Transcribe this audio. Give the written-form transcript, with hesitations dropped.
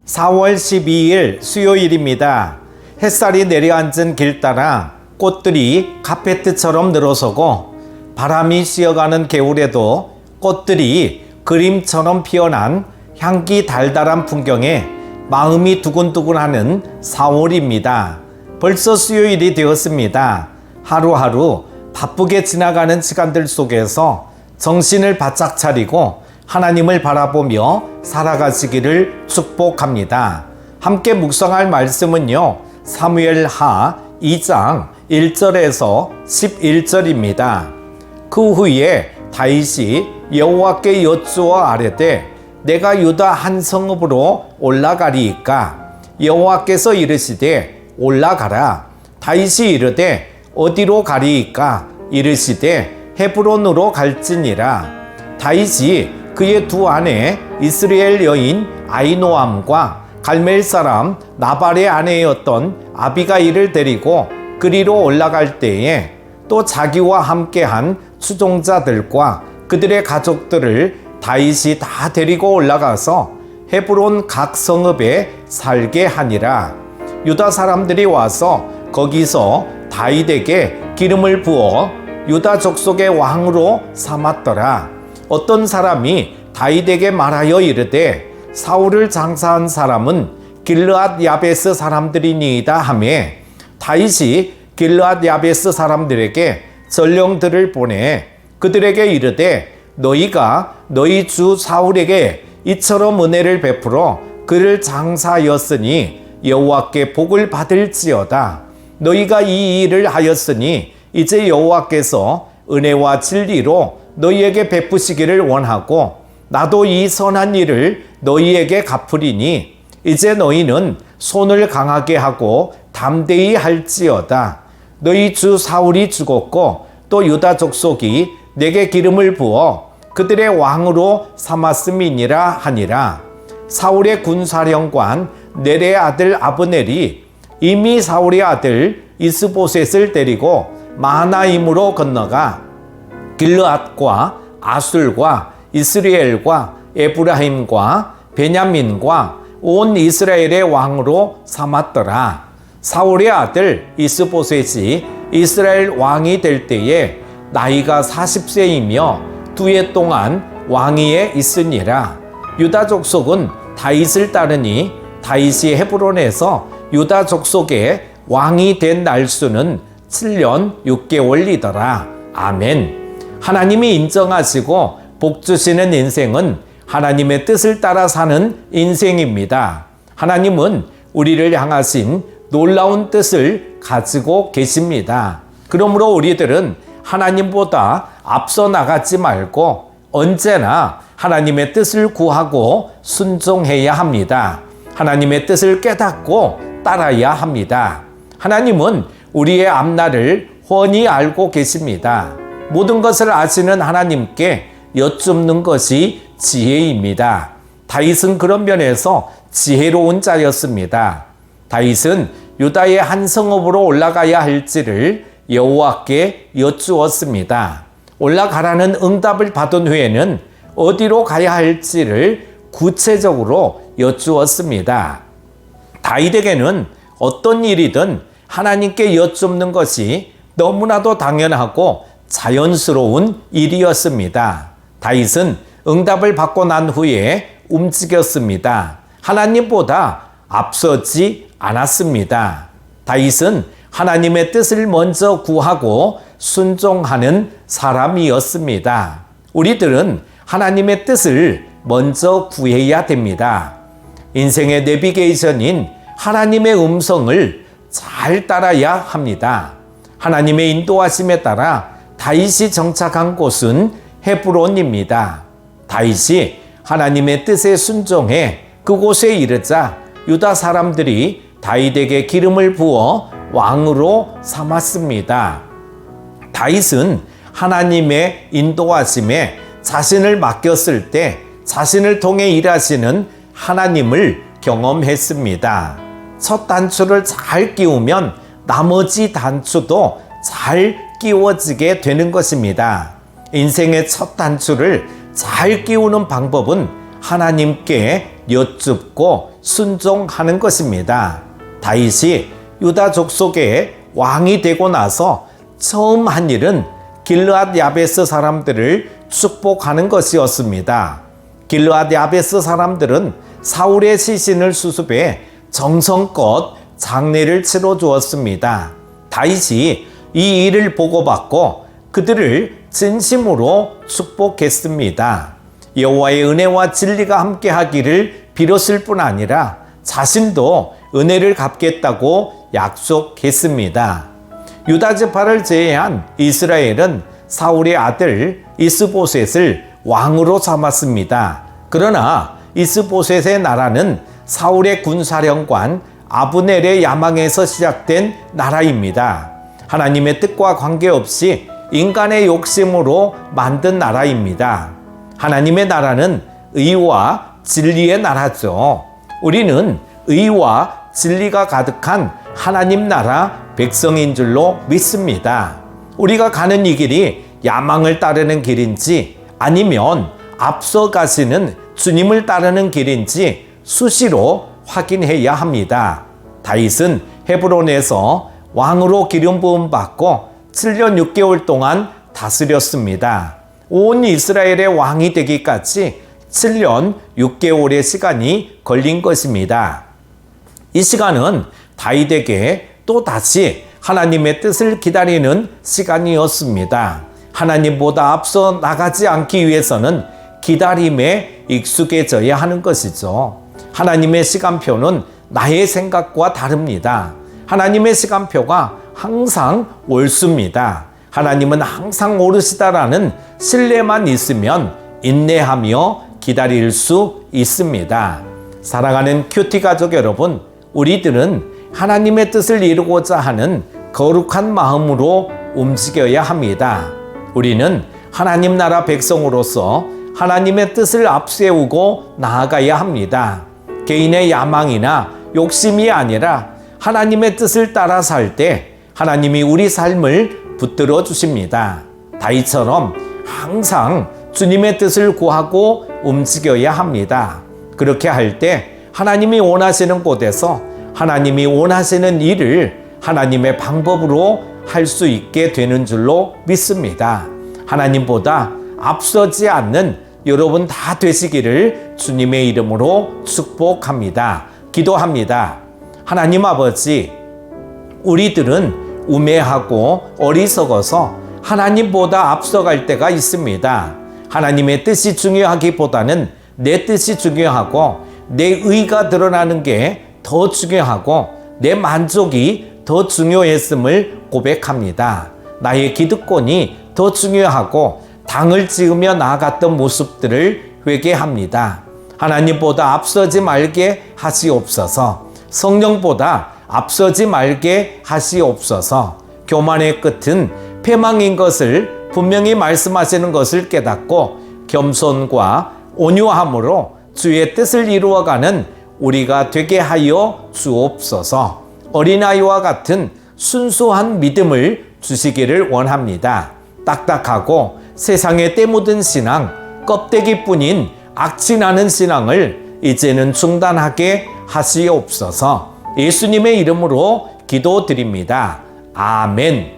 4월 12일 수요일입니다. 햇살이 내려앉은 길 따라 꽃들이 카페트처럼 늘어서고 바람이 쉬어가는 겨울에도 꽃들이 그림처럼 피어난 향기 달달한 풍경에 마음이 두근두근하는 4월입니다. 벌써 수요일이 되었습니다. 하루하루 바쁘게 지나가는 시간들 속에서 정신을 바짝 차리고 하나님을 바라보며 살아가시기를 축복합니다. 함께 묵상할 말씀은요, 사무엘하 2장 1절에서 11절입니다. 그 후에 다윗이 여호와께 여쭈어 아뢰되 내가 유다 한 성읍으로 올라가리이까? 여호와께서 이르시되 올라가라. 다윗이 이르되 어디로 가리이까? 이르시되 헤브론으로 갈지니라. 다윗이 그의 두 아내 이스라엘 여인 아히노암과 갈멜 사람 나발의 아내였던 아비가일을 데리고 그리로 올라갈 때에 또 자기와 함께한 추종자들과 그들의 가족들을 다윗이 다 데리고 올라가서 헤브론 각 성읍에 살게 하니라. 유다 사람들이 와서 거기서 다윗에게 기름을 부어 유다 족속의 왕으로 삼았더라. 어떤 사람이 다윗에게 말하여 이르되 사울을 장사한 사람은 길르앗 야베스 사람들이니이다 하매 다윗이 길르앗 야베스 사람들에게 전령들을 보내 그들에게 이르되 너희가 너희 주 사울에게 이처럼 은혜를 베풀어 그를 장사하였으니 여호와께 복을 받을지어다. 너희가 이 일을 하였으니 이제 여호와께서 은혜와 진리로 너희에게 베푸시기를 원하고 나도 이 선한 일을 너희에게 갚으리니 이제 너희는 손을 강하게 하고 담대히 할지어다. 너희 주 사울이 죽었고 또 유다 족속이 내게 기름을 부어 그들의 왕으로 삼았음이니라 하니라. 사울의 군사령관 넬의 아들 아브넬이 이미 사울의 아들 이스보셋을 데리고 마하나임으로 건너가 길르앗과 아술과 이스라엘과 에브라임과 베냐민과 온 이스라엘의 왕으로 삼았더라. 사울의 아들 이스보셋이 이스라엘 왕이 될 때에 나이가 40세이며 2해 동안 왕위에 있으니라. 유다 족속은 다윗을 따르니 다윗이 헤브론에서 유다 족속의 왕이 된 날수는 7년 6개월이더라. 아멘. 하나님이 인정하시고 복 주시는 인생은 하나님의 뜻을 따라 사는 인생입니다. 하나님은 우리를 향하신 놀라운 뜻을 가지고 계십니다. 그러므로 우리들은 하나님보다 앞서 나가지 말고 언제나 하나님의 뜻을 구하고 순종해야 합니다. 하나님의 뜻을 깨닫고 따라야 합니다. 하나님은 우리의 앞날을 훤히 알고 계십니다. 모든 것을 아시는 하나님께 여쭙는 것이 지혜입니다. 다윗은 그런 면에서 지혜로운 자였습니다. 다윗은 유다의 한 성읍으로 올라가야 할지를 여호와께 여쭈었습니다. 올라가라는 응답을 받은 후에는 어디로 가야 할지를 구체적으로 여쭈었습니다. 다윗에게는 어떤 일이든 하나님께 여쭙는 것이 너무나도 당연하고 자연스러운 일이었습니다. 다윗은 응답을 받고 난 후에 움직였습니다. 하나님보다 앞서지 않았습니다. 다윗은 하나님의 뜻을 먼저 구하고 순종하는 사람이었습니다. 우리들은 하나님의 뜻을 먼저 구해야 됩니다. 인생의 내비게이션인 하나님의 음성을 잘 따라야 합니다. 하나님의 인도하심에 따라 다윗이 정착한 곳은 헤브론입니다. 다윗이 하나님의 뜻에 순종해 그곳에 이르자 유다 사람들이 다윗에게 기름을 부어 왕으로 삼았습니다. 다윗은 하나님의 인도하심에 자신을 맡겼을 때 자신을 통해 일하시는 하나님을 경험했습니다. 첫 단추를 잘 끼우면 나머지 단추도 잘 끼워지게 되는 것입니다. 인생의 첫 단추를 잘 끼우는 방법은 하나님께 여쭙고 순종하는 것입니다. 다윗이 유다 족속의 왕이 되고 나서 처음 한 일은 길르앗 야베스 사람들을 축복하는 것이었습니다. 길르앗 야베스 사람들은 사울의 시신을 수습해 정성껏 장례를 치러 주었습니다. 다윗이 이 일을 보고받고 그들을 진심으로 축복했습니다. 여호와의 은혜와 진리가 함께하기를 빌었을 뿐 아니라 자신도 은혜를 갚겠다고 약속했습니다. 유다 지파를 제외한 이스라엘은 사울의 아들 이스보셋을 왕으로 삼았습니다. 그러나 이스보셋의 나라는 사울의 군사령관 아브넬의 야망에서 시작된 나라입니다. 하나님의 뜻과 관계없이 인간의 욕심으로 만든 나라입니다. 하나님의 나라는 의와 진리의 나라죠. 우리는 의와 진리가 가득한 하나님 나라 백성인 줄로 믿습니다. 우리가 가는 이 길이 야망을 따르는 길인지 아니면 앞서가시는 주님을 따르는 길인지 수시로 확인해야 합니다. 다윗은 헤브론에서 왕으로 기름 부음 받고 7년 6개월 동안 다스렸습니다. 온 이스라엘의 왕이 되기까지 7년 6개월의 시간이 걸린 것입니다. 이 시간은 다윗에게 또 다시 하나님의 뜻을 기다리는 시간이었습니다. 하나님보다 앞서 나가지 않기 위해서는 기다림에 익숙해져야 하는 것이죠. 하나님의 시간표는 나의 생각과 다릅니다. 하나님의 시간표가 항상 옳습니다. 하나님은 항상 옳으시다라는 신뢰만 있으면 인내하며 기다릴 수 있습니다. 사랑하는 큐티 가족 여러분, 우리들은 하나님의 뜻을 이루고자 하는 거룩한 마음으로 움직여야 합니다. 우리는 하나님 나라 백성으로서 하나님의 뜻을 앞세우고 나아가야 합니다. 개인의 야망이나 욕심이 아니라 하나님의 뜻을 따라 살 때 하나님이 우리 삶을 붙들어 주십니다. 다윗처럼 항상 주님의 뜻을 구하고 움직여야 합니다. 그렇게 할 때 하나님이 원하시는 곳에서 하나님이 원하시는 일을 하나님의 방법으로 할 수 있게 되는 줄로 믿습니다. 하나님보다 앞서지 않는 여러분 다 되시기를 주님의 이름으로 축복합니다. 기도합니다. 하나님 아버지, 우리들은 우매하고 어리석어서 하나님보다 앞서갈 때가 있습니다. 하나님의 뜻이 중요하기보다는 내 뜻이 중요하고 내 의가 드러나는 게 더 중요하고 내 만족이 더 중요했음을 고백합니다. 나의 기득권이 더 중요하고 당을 지으며 나아갔던 모습들을 회개합니다. 하나님보다 앞서지 말게 하시옵소서. 성령보다 앞서지 말게 하시옵소서. 교만의 끝은 패망인 것을 분명히 말씀하시는 것을 깨닫고 겸손과 온유함으로 주의 뜻을 이루어가는 우리가 되게 하여 주옵소서. 어린아이와 같은 순수한 믿음을 주시기를 원합니다. 딱딱하고 세상에 때묻은 신앙, 껍데기뿐인 악취나는 신앙을 이제는 중단하게 하시옵소서. 예수님의 이름으로 기도드립니다. 아멘.